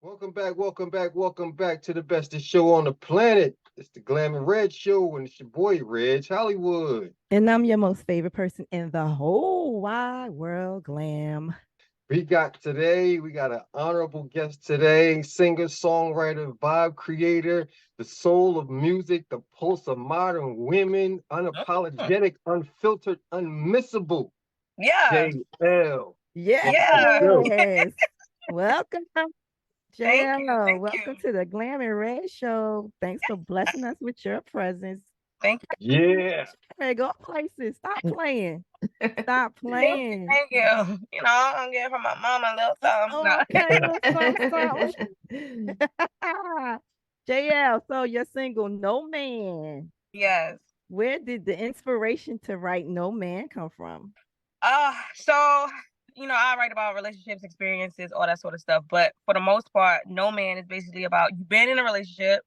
Welcome back to the bestest show on the planet. It's the Glam and Red Show, and it's your boy Reg Hollywood. And I'm your most favorite person in the whole wide world, Glam. We got an honorable guest today, singer, songwriter, vibe creator, the soul of music, the pulse of modern women, Mm. unapologetic, unfiltered, unmissable, Yeah, JL. Yes. Welcome to the yeah. show. Welcome, Thank you, JL. thank Welcome you, to the Glam and Red Show. Thanks for blessing us with your presence. thank Yeah. Hey, go places. Stop playing. Stop you, playing. thank you. I'm getting from my mom a little something. No. Oh, okay, little something, something. JL, so you're single, no man. Yes. Where did the inspiration to write No Man come from? So I write about relationships, experiences, all that sort of stuff. But for the most part, no man is basically about you been in a relationship,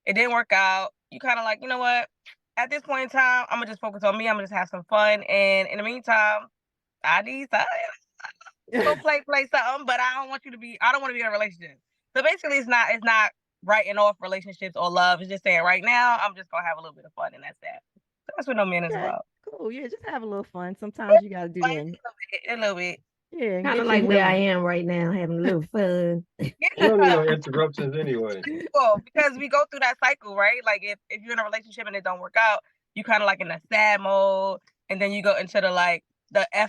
it didn't work out. You kind of like, you know what? At this point in time, I'm gonna just focus on me. I'm gonna just have some fun, and in the meantime, I need something. Go play something, but I don't want you to be. I don't want to be in a relationship. So basically, it's not writing off relationships or love. It's just saying right now, I'm just gonna have a little bit of fun, and that's that. So that's what no man is Okay, about. cool. Yeah, just have a little fun. Sometimes you got to do Fun, that. a little bit. Yeah, and Kind of get your like where I healing. am right now, having a little fun. You don't need Yeah, no interruptions anyway. well, because we go through that cycle, right? Like if you're in a relationship and it don't work out, you kind of like in the sad mode, and then you go into the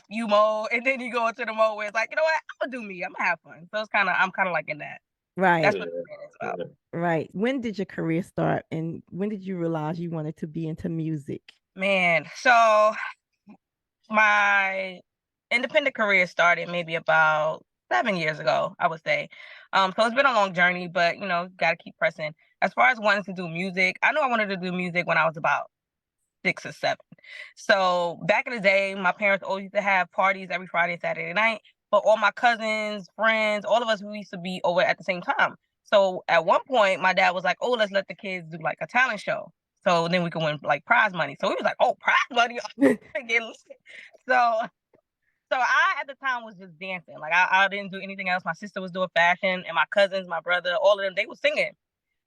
fu mode, and then you go into the mode where it's like, you know what, I'm gonna do me, I'm gonna have fun. So I'm kind of like in that. That's Right, what Yeah. the man is about. Yeah. right. When did your career start, and when did you realize you wanted to be into music? Man, so my independent career started maybe about 7 years ago, I would say. So it's been a long journey, but got to keep pressing. As far as wanting to do music, I knew I wanted to do music when I was about 6 or 7. So back in the day, my parents always used to have parties every Friday and Saturday night. But all my cousins, friends, all of us, we used to be over at the same time. So at one point, my dad was like, "Oh, let's let the kids do like a talent show, so then we can win like prize money." So we was like, "Oh, prize money!" so so I at the time was just dancing. Like I didn't do anything else. My sister was doing fashion, and my cousins, my brother, all of them, they were singing.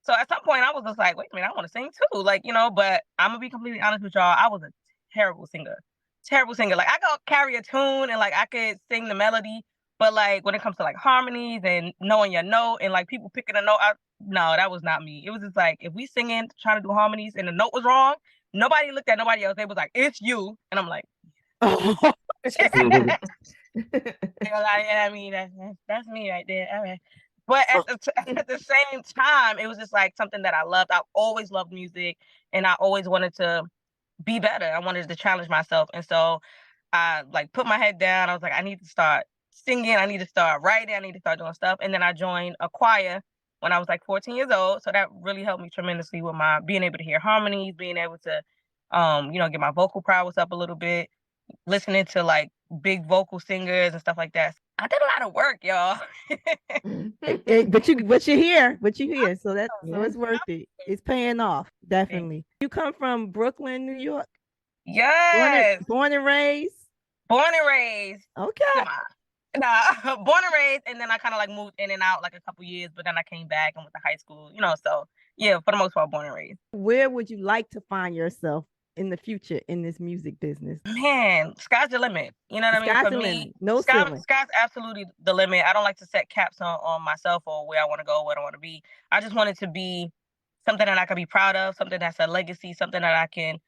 So at some point, I was just like, wait a minute, I want to sing too. Like, but I'm gonna be completely honest with y'all. I was a terrible singer. Terrible singer. Like I could carry a tune and like I could sing the melody, but like when it comes to like harmonies and knowing your note and like people picking a note, no, that was not me. It was just like if we singing, trying to do harmonies and the note was wrong, nobody looked at nobody else. They was like, it's you. And I'm like, Oh, I mean, that's me right there. All right. But at the same time, it was just like something that I loved. I always loved music, and I always wanted to be better. I wanted to challenge myself, and so I like put my head down. I was like, I need to start singing. I need to start writing. I need to start doing stuff. And then I joined a choir when I was like 14 years old. So that really helped me tremendously with my being able to hear harmonies, being able to, get my vocal prowess up a little bit, listening to like big vocal singers and stuff like that. I did a lot of work, y'all. but you're here, so Yeah. it's worth it. It's paying off, definitely. You come from Brooklyn, New York, born and Yes, born and raised. born and raised. Okay, Semi. Nah, born and raised, and then I kind of like moved in and out like a couple years, but then I came back and went to high school. So yeah, for the most part, born and raised. where would you like to find yourself in the future in this music business? Man, sky's the limit. You know what The I mean? sky's For the me, limit, no ceiling. sky's absolutely the limit. I don't like to set caps on myself or where I want to go, where I want to be. I just want it to be something that I can be proud of, something that's a legacy, something that I can,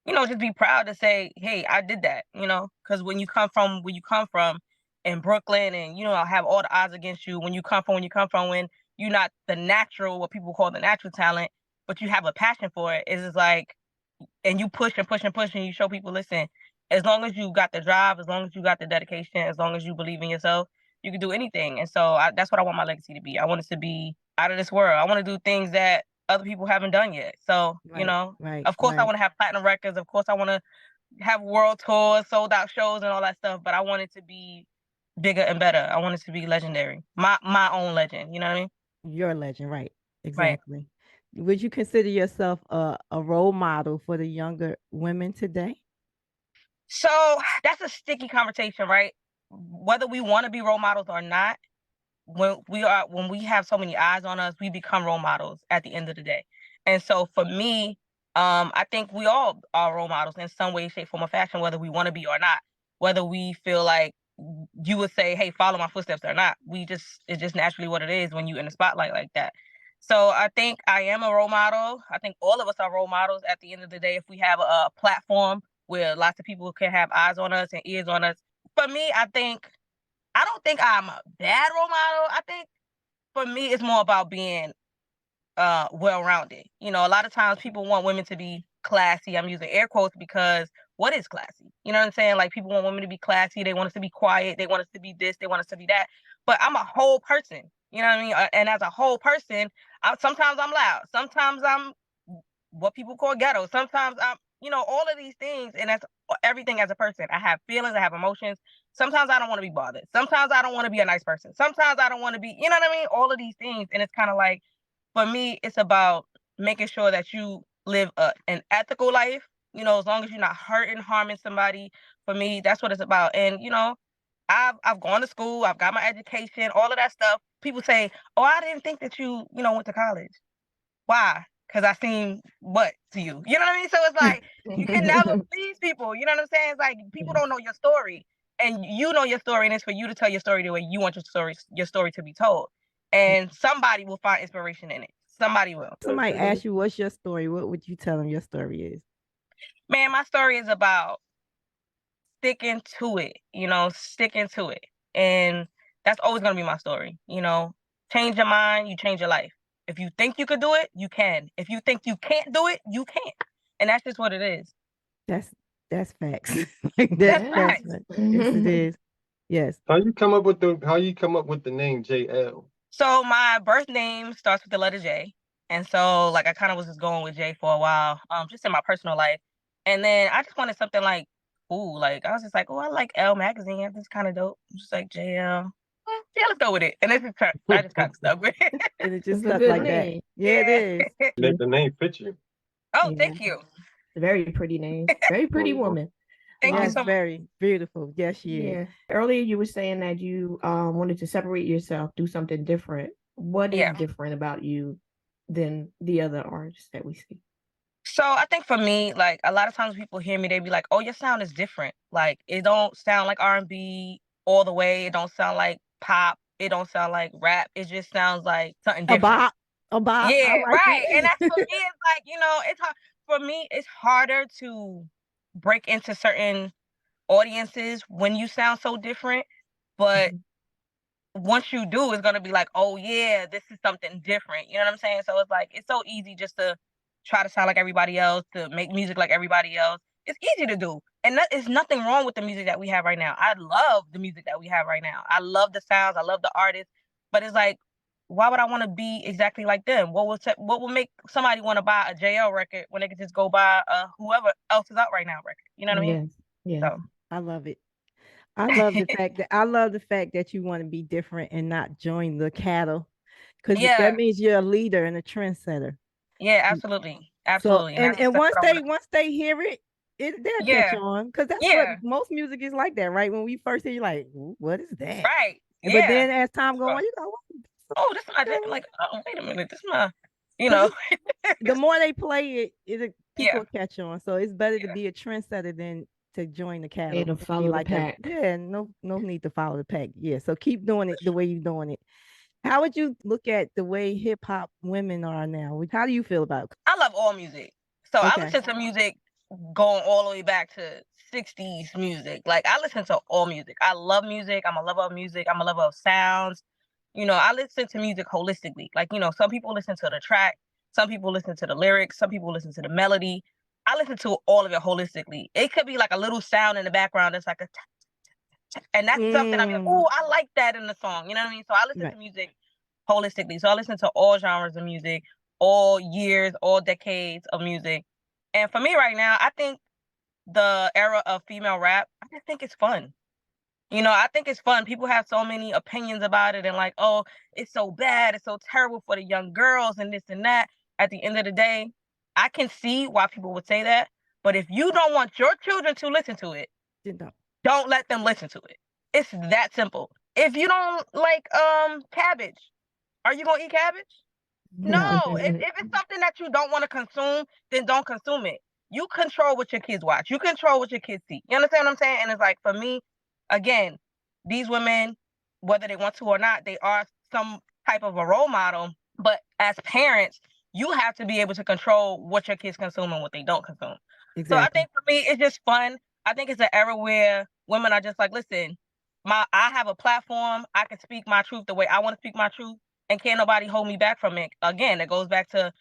just be proud to say, hey, I did that, because when you come from where you come from in Brooklyn and, have all the odds against you, when you come from, when you're not the natural, what people call the natural talent, but you have a passion for it, it's just like, and you push and push and push and you show people, listen, as long as you got the drive, as long as you got the dedication, as long as you believe in yourself, you can do anything. And so that's what I want my legacy to be. I want it to be out of this world. I want to do things that other people haven't done yet. So, Right, right, of course I right. want to have platinum records. Of course I want to have world tours, sold out shows and all that stuff, but I want it to be bigger and better. I want it to be legendary. My own legend, you know what I mean? You're a legend, right? Right. Exactly. Would you consider yourself a role model for the younger women today? So that's a sticky conversation, right? Whether we want to be role models or not, when we have so many eyes on us, we become role models at the end of the day. And so for me, I think we all are role models in some way, shape, form, or fashion, whether we want to be or not. Whether we feel like you would say, "Hey, follow my footsteps" or not, it's just naturally what it is when you're in the spotlight like that. So I think I am a role model. I think all of us are role models at the end of the day if we have a platform where lots of people can have eyes on us and ears on us. For me, I don't think I'm a bad role model. I think for me, it's more about being well-rounded. You know, a lot of times people want women to be classy. I'm using air quotes because what is classy? You know what I'm saying? Like, people want women to be classy. They want us to be quiet. They want us to be this. They want us to be that. But I'm a whole person. You know what I mean? And as a whole person, sometimes I'm loud. Sometimes I'm what people call ghetto. Sometimes I'm, all of these things. And that's everything as a person. I have feelings. I have emotions. Sometimes I don't want to be bothered. Sometimes I don't want to be a nice person. Sometimes I don't want to be, you know what I mean? All of these things. And it's kind of like, for me, it's about making sure that you live an ethical life, as long as you're not hurting, harming somebody. For me, that's what it's about. And, I've gone to school, I've got my education, all of that stuff. People say, "Oh, I didn't think that you, went to college." Why? Because I seem what to you? You know what I mean? So it's like, you can never please people. You know what I'm saying? It's like, people don't know your story, and you know your story, and it's for you to tell your story the way you want your story to be told. And somebody will find inspiration in it. Somebody will. Somebody ask you, what's your story? What would you tell them your story is? Man, my story is about sticking to it, sticking to it. And that's always going to be my story. Change your mind, you change your life. If you think you could do it, you can. If you think you can't do it, you can't. And that's just what it is. That's facts. That's facts. Yes, it is. Yes. How you come up with the name JL? So my birth name starts with the letter J. And so, like, I kind of was just going with J for a while, just in my personal life. And then I just wanted something like, ooh, like, I was just like, oh, I like Elle magazine. That's kind of dope. Just like JL. Yeah, let's go with it. And I just kind of stuck with it. And it just It's a stuck good like name. that. Yeah, it is. Let the name fit you. Oh, Yeah. thank you. It's a very pretty name. Very pretty woman. Thank you Yes, so much. very beautiful. Yes, she is. Yeah. Earlier you were saying that you wanted to separate yourself, do something different. What is Yeah. different about you than the other artists that we see? So I think for me, like, a lot of times people hear me, they be like, "Oh, your sound is different. Like, it don't sound like R&B all the way. It don't sound like pop. It don't sound like rap. It just sounds like something A different." bop. Yeah, I like right. it. And that's, for me, it's like, it's hard. For me, it's harder to break into certain audiences when you sound so different. But once you do, it's gonna be like, oh yeah, this is something different. You know what I'm saying? So it's like, it's so easy just to try to sound like everybody else, to make music like everybody else. It's easy to do. And there's nothing wrong with the music that we have right now. I love the music that we have right now. I love the sounds, I love the artists. But it's like, why would I want to be exactly like them? What will make somebody want to buy a JL record when they could just go buy whoever else is out right now record? You know what I mean? Yes. So I love it. I love the fact that you want to be different and not join the cattle. Because yeah, that means you're a leader and a trendsetter. yeah, absolutely. So Absolutely. and That's once what I once they hear it, they'll catch Yeah. on. Because that's what Yeah. most music is like that, right? When we first hear, you're like, "Ooh, what is that?" Right. But Yeah. then as time goes Sure. on, you go, Oh, this my dad. Like, oh, wait a minute. This my, 'cause the more they play people Yeah. will catch on. So it's better to be a trendsetter than to join the cattle. And to and be follow the like pack. Yeah, no need to follow the pack. Yeah, so keep doing it the way you're doing it. How would you look at the way hip hop women are now? How do you feel about it? I love all music. So I Okay. listen to music going all the way back to 60s music. Like, I listen to all music. I love music. I'm a lover of music. I'm a lover of sounds. I listen to music holistically. Like, some people listen to the track. Some people listen to the lyrics. Some people listen to the melody. I listen to all of it holistically. It could be like a little sound in the background that's like and that's something I'm like, oh, I like that in the song. You know what I mean? So I listen to music holistically. So I listen to all genres of music, all years, all decades of music. And for me right now, I think the era of female rap, I just think it's fun. I think it's fun. People have so many opinions about it and like, oh, it's so bad. It's so terrible for the young girls and this and that. At the end of the day, I can see why people would say that. But if you don't want your children to listen to it, don't let them listen to it. It's that simple. if you don't like cabbage, are you gonna eat cabbage? No. If it's something that you don't want to consume, then don't consume it. You control what your kids watch. You control what your kids see. You understand what I'm saying? And it's like, for me, again, these women, whether they want to or not, they are some type of a role model. But as parents, you have to be able to control what your kids consume and what they don't consume. Exactly. So I think for me, it's just fun. I think it's an era where women are just like, listen, I have a platform. I can speak my truth the way I want to speak my truth, and can't nobody hold me back from it. Again, it goes back to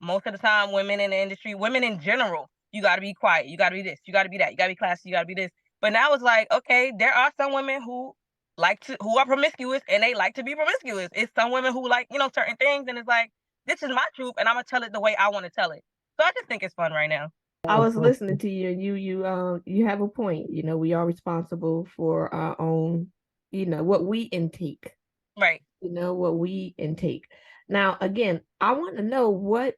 most of the time, women in the industry, women in general, you got to be quiet. You got to be this. You got to be that. You got to be classy. You got to be this. But now it's like, okay, there are some women who are promiscuous, and they like to be promiscuous. It's some women who like, certain things, and it's like, this is my truth, and I'm gonna tell it the way I want to tell it. So I just think it's fun right now. I was listening to you, and you have a point. We are responsible for our own, what we intake. Right. What we intake. Now, again, I want to know what,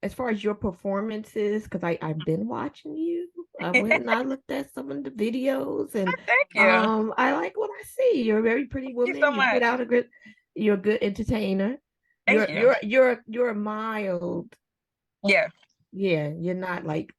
as far as your performances, because I've been watching you. I went and I looked at some of the videos, and Thank you. I like what I see. You're a very pretty woman. Thank you so much. You're a good entertainer. Thank you. You're a mild. Yeah. Yeah, you're not like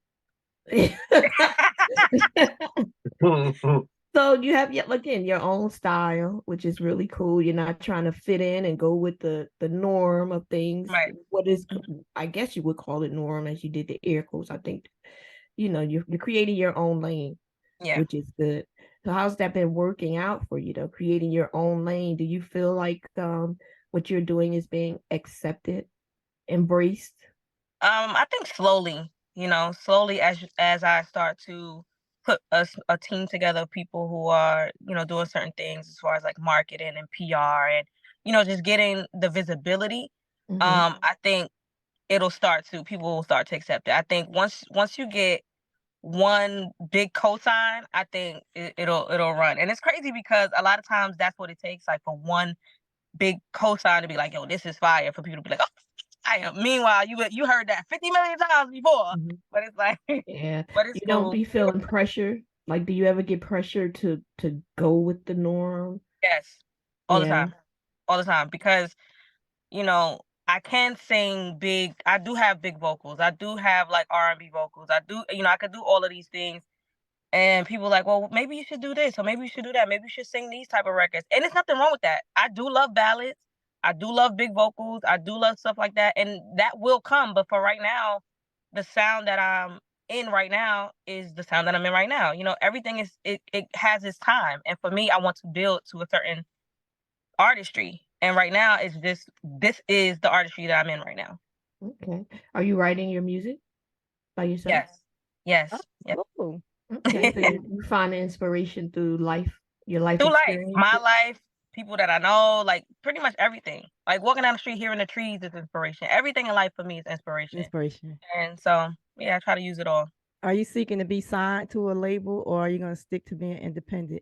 So you have your own style, which is really cool. You're not trying to fit in and go with the norm of things. Right. What is, I guess you would call it norm, as you did the air quotes. I think, you're creating your own lane, which is good. So how's that been working out for you, though? Creating your own lane. Do you feel like what you're doing is being accepted, embraced? I think slowly, slowly as I start to put a team together of people who are, doing certain things as far as like marketing and PR and, just getting the visibility. I think people will start to accept it. I think once you get one big cosign, I think it'll run. And it's crazy because a lot of times that's what it takes, like for one big cosign to be like, yo, this is fire, for people to be like, oh, I am. Meanwhile, you heard that 50 million times before, but it's like, yeah. But it's you don't be feeling pressure. Like, do you ever get pressure to go with the norm? Yes, all the time, because I can sing big. I do have big vocals. I do have like R&B vocals. I do, I could do all of these things. And people are like, well, maybe you should do this, or maybe you should do that. Maybe you should sing these type of records. And there's nothing wrong with that. I do love ballads. I do love big vocals. I do love stuff like that. And that will come. But for right now, the sound that I'm in right now is the sound that I'm in right now. Everything it has its time. And for me, I want to build to a certain artistry. And right now, this is the artistry that I'm in right now. Okay. Are you writing your music by yourself? Yes. Oh, yes. cool. Okay. So you find inspiration through life, your life through experience? my life, people that I know, like pretty much everything. Like walking down the street, hearing the trees is inspiration. Everything in life for me is inspiration. And so, I try to use it all. Are you seeking to be signed to a label, or are you going to stick to being independent?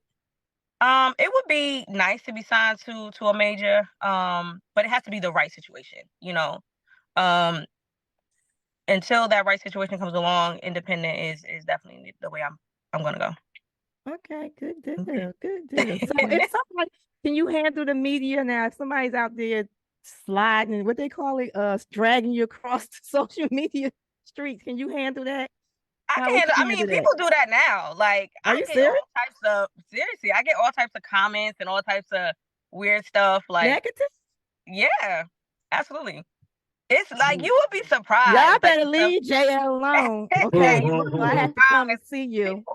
It would be nice to be signed to a major, but it has to be the right situation, Until that right situation comes along, independent is definitely the way I'm gonna go. Okay, good deal. Good deal. So if somebody, can you handle the media now? If somebody's out there sliding, what they call it, dragging you across the social media streets, can you handle that? I can handle. I mean, people do that now. Like, are you serious? Seriously, I get all types of comments and all types of weird stuff. Like negative. Yeah, absolutely. It's like you would be surprised. Y'all better leave JL alone. Okay, I have to come and see you.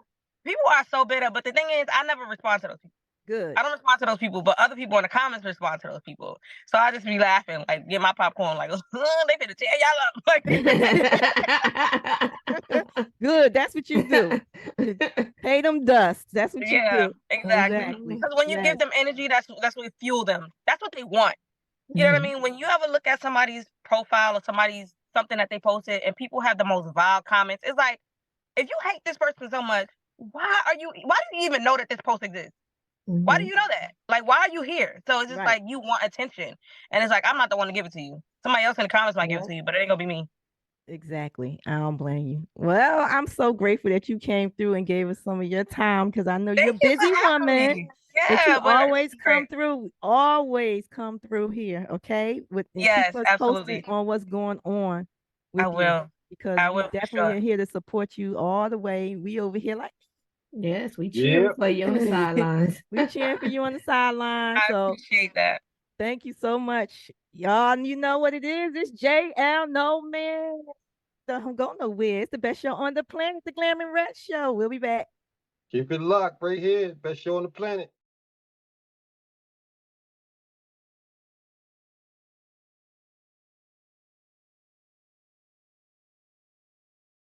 People are so bitter, but the thing is, I never respond to those people. Good. I don't respond to those people, but other people in the comments respond to those people. So I just be laughing, like get my popcorn, like they finna tear y'all up. Like, good. That's what you do. Pay them dust. That's what you do. Exactly. Because when you give them energy, that's what fuel them. That's what they want. You know what I mean? When you ever look at somebody's profile or something that they posted, and people have the most vile comments, it's like, if you hate this person so much, why do you even know that this post exists? Why do you know that? Like, why are you here? So it's just like you want attention. And it's like, I'm not the one to give it to you. Somebody else in the comments might give it to you, but it ain't gonna be me. Exactly. I don't blame you. Well, I'm so grateful that you came through and gave us some of your time, because I know you're a busy woman. But you but always it's come great. through. Always come through here, okay? And keep Yes, us posted absolutely. on what's going on I with you will. because I we will for definitely sure. are here to support you all the way. We over here like Yes, we cheering for you on the sidelines. we cheering for you on the sideline. I So appreciate that. thank you so much, y'all. And you know what it is? It's JL No Man. Don't go nowhere. It's the best show on the planet, the Glam and Red Show. We'll be back. Keep it locked right here. Best show on the planet.